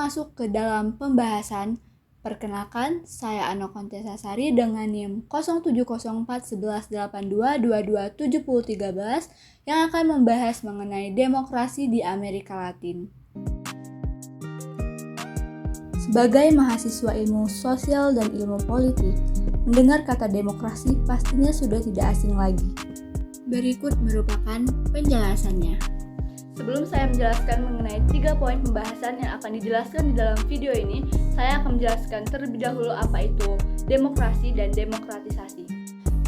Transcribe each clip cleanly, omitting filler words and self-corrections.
masuk ke dalam pembahasan, perkenalkan saya Ano Kontesasari dengan NIM 07041182227013 yang akan membahas mengenai demokrasi di Amerika Latin. Sebagai mahasiswa ilmu sosial dan ilmu politik, mendengar kata demokrasi pastinya sudah tidak asing lagi. Berikut merupakan penjelasannya. Sebelum saya menjelaskan mengenai 3 poin pembahasan yang akan dijelaskan di dalam video ini, saya akan menjelaskan terlebih dahulu apa itu demokrasi dan demokratisasi.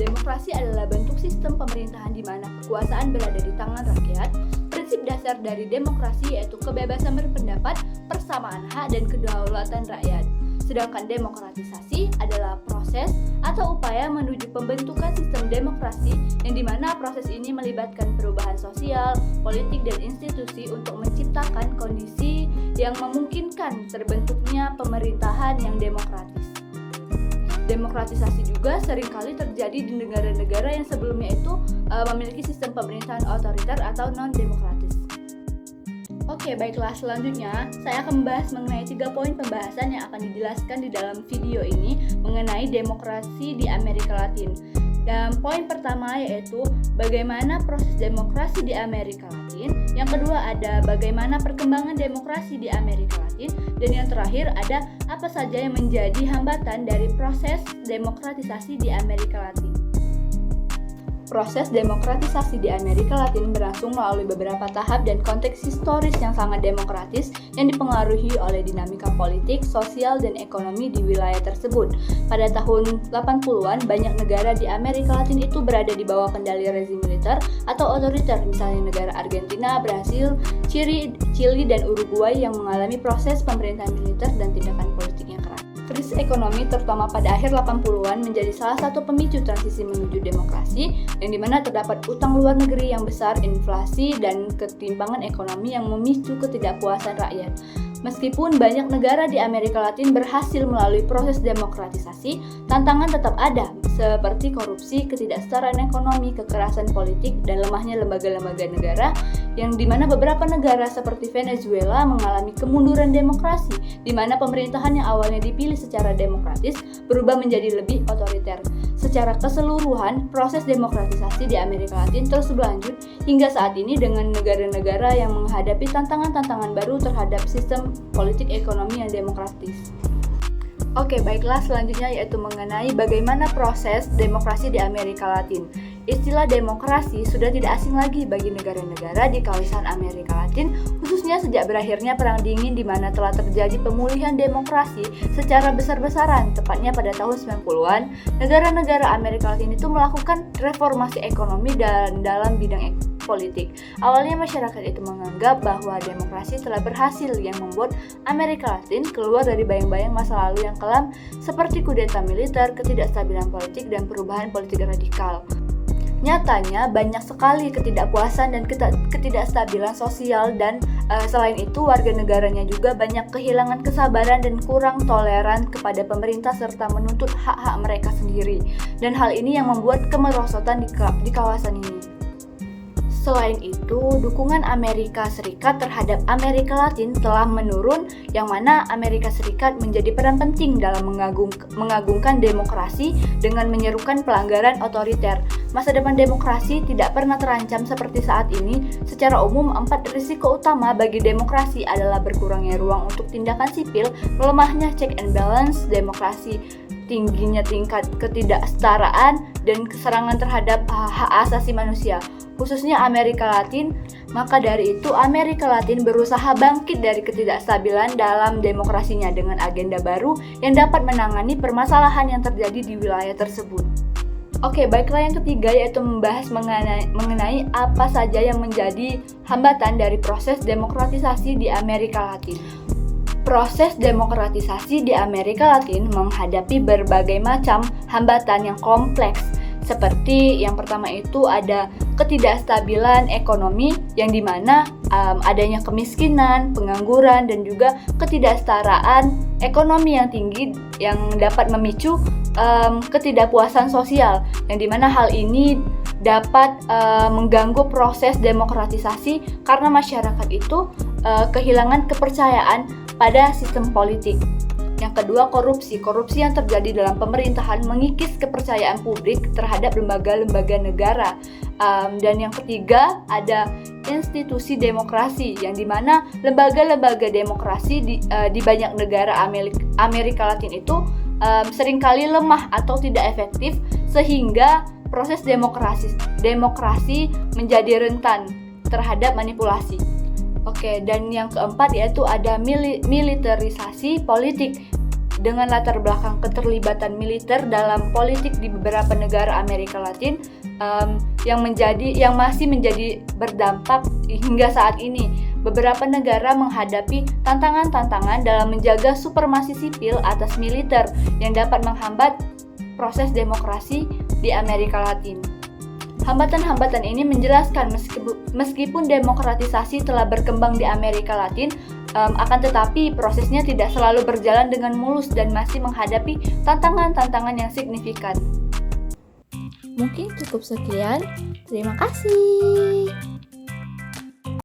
Demokrasi adalah bentuk sistem pemerintahan di mana kekuasaan berada di tangan rakyat. Prinsip dasar dari demokrasi yaitu kebebasan berpendapat, persamaan hak, dan kedaulatan rakyat. Sedangkan demokratisasi adalah proses atau upaya menuju pembentukan sistem demokrasi yang dimana proses ini melibatkan perubahan sosial, politik, dan institusi untuk menciptakan kondisi yang memungkinkan terbentuknya pemerintahan yang demokratis. Demokratisasi juga seringkali terjadi di negara-negara yang sebelumnya itu memiliki sistem pemerintahan otoriter atau non-demokratis. Oke, baiklah, selanjutnya saya akan membahas mengenai 3 poin pembahasan yang akan dijelaskan di dalam video ini mengenai demokrasi di Amerika Latin. Dan poin pertama yaitu bagaimana proses demokrasi di Amerika Latin. Yang kedua ada bagaimana perkembangan demokrasi di Amerika Latin. Dan yang terakhir ada apa saja yang menjadi hambatan dari proses demokratisasi di Amerika Latin. Proses demokratisasi di Amerika Latin berlangsung melalui beberapa tahap dan konteks historis yang sangat demokratis yang dipengaruhi oleh dinamika politik, sosial, dan ekonomi di wilayah tersebut. Pada tahun 80-an, banyak negara di Amerika Latin itu berada di bawah kendali rezim militer atau otoriter, misalnya negara Argentina, Brasil, Chili, dan Uruguay yang mengalami proses pemerintahan militer dan tindakan politik yang keras. Krisis ekonomi terutama pada akhir 80-an menjadi salah satu pemicu transisi menuju demokrasi yang dimana terdapat utang luar negeri yang besar, inflasi, dan ketimpangan ekonomi yang memicu ketidakpuasan rakyat. Meskipun banyak negara di Amerika Latin berhasil melalui proses demokratisasi, tantangan tetap ada, seperti korupsi, ketidaksetaraan ekonomi, kekerasan politik, dan lemahnya lembaga-lembaga negara, yang dimana beberapa negara seperti Venezuela mengalami kemunduran demokrasi, di mana pemerintahan yang awalnya dipilih secara demokratis berubah menjadi lebih otoriter. Secara keseluruhan, proses demokratisasi di Amerika Latin terus berlanjut hingga saat ini dengan negara-negara yang menghadapi tantangan-tantangan baru terhadap sistem politik ekonomi yang demokratis. Oke, baiklah, selanjutnya yaitu mengenai bagaimana proses demokrasi di Amerika Latin. Istilah demokrasi sudah tidak asing lagi bagi negara-negara di kawasan Amerika Latin, khususnya sejak berakhirnya Perang Dingin di mana telah terjadi pemulihan demokrasi secara besar-besaran. Tepatnya pada tahun 90-an, negara-negara Amerika Latin itu melakukan reformasi ekonomi dan dalam bidang politik. Awalnya masyarakat itu menganggap bahwa demokrasi telah berhasil yang membuat Amerika Latin keluar dari bayang-bayang masa lalu yang kelam seperti kudeta militer, ketidakstabilan politik, dan perubahan politik radikal. Nyatanya banyak sekali ketidakpuasan dan ketidakstabilan sosial dan selain itu warga negaranya juga banyak kehilangan kesabaran dan kurang toleran kepada pemerintah serta menuntut hak-hak mereka sendiri. Dan hal ini yang membuat kemerosotan di kawasan ini. Selain itu, dukungan Amerika Serikat terhadap Amerika Latin telah menurun, yang mana Amerika Serikat menjadi peran penting dalam mengagungkan demokrasi dengan menyerukan pelanggaran otoriter. Masa depan demokrasi tidak pernah terancam seperti saat ini. Secara umum, 4 risiko utama bagi demokrasi adalah berkurangnya ruang untuk tindakan sipil, melemahnya check and balance demokrasi, tingginya tingkat ketidaksetaraan, dan serangan terhadap hak asasi manusia, khususnya Amerika Latin. Maka dari itu Amerika Latin berusaha bangkit dari ketidakstabilan dalam demokrasinya dengan agenda baru yang dapat menangani permasalahan yang terjadi di wilayah tersebut. Oke, baiklah, yang ketiga yaitu membahas mengenai apa saja yang menjadi hambatan dari proses demokratisasi di Amerika Latin. Proses demokratisasi di Amerika Latin menghadapi berbagai macam hambatan yang kompleks. Seperti yang pertama itu ada ketidakstabilan ekonomi yang dimana adanya kemiskinan, pengangguran, dan juga ketidaksetaraan ekonomi yang tinggi yang dapat memicu ketidakpuasan sosial, yang dimana hal ini dapat mengganggu proses demokratisasi karena masyarakat itu kehilangan kepercayaan pada sistem politik. Yang kedua, korupsi. Korupsi yang terjadi dalam pemerintahan mengikis kepercayaan publik terhadap lembaga-lembaga negara. Dan yang ketiga, ada institusi demokrasi, yang dimana lembaga-lembaga demokrasi di banyak negara Amerika Latin itu seringkali lemah atau tidak efektif, sehingga proses demokrasi menjadi rentan terhadap manipulasi. Oke, dan yang keempat yaitu ada militerisasi politik dengan latar belakang keterlibatan militer dalam politik di beberapa negara Amerika Latin yang masih menjadi berdampak hingga saat ini. Beberapa negara menghadapi tantangan-tantangan dalam menjaga supremasi sipil atas militer yang dapat menghambat proses demokrasi di Amerika Latin. Hambatan-hambatan ini menjelaskan meskipun demokratisasi telah berkembang di Amerika Latin, akan tetapi prosesnya tidak selalu berjalan dengan mulus dan masih menghadapi tantangan-tantangan yang signifikan. Mungkin cukup sekian. Terima kasih.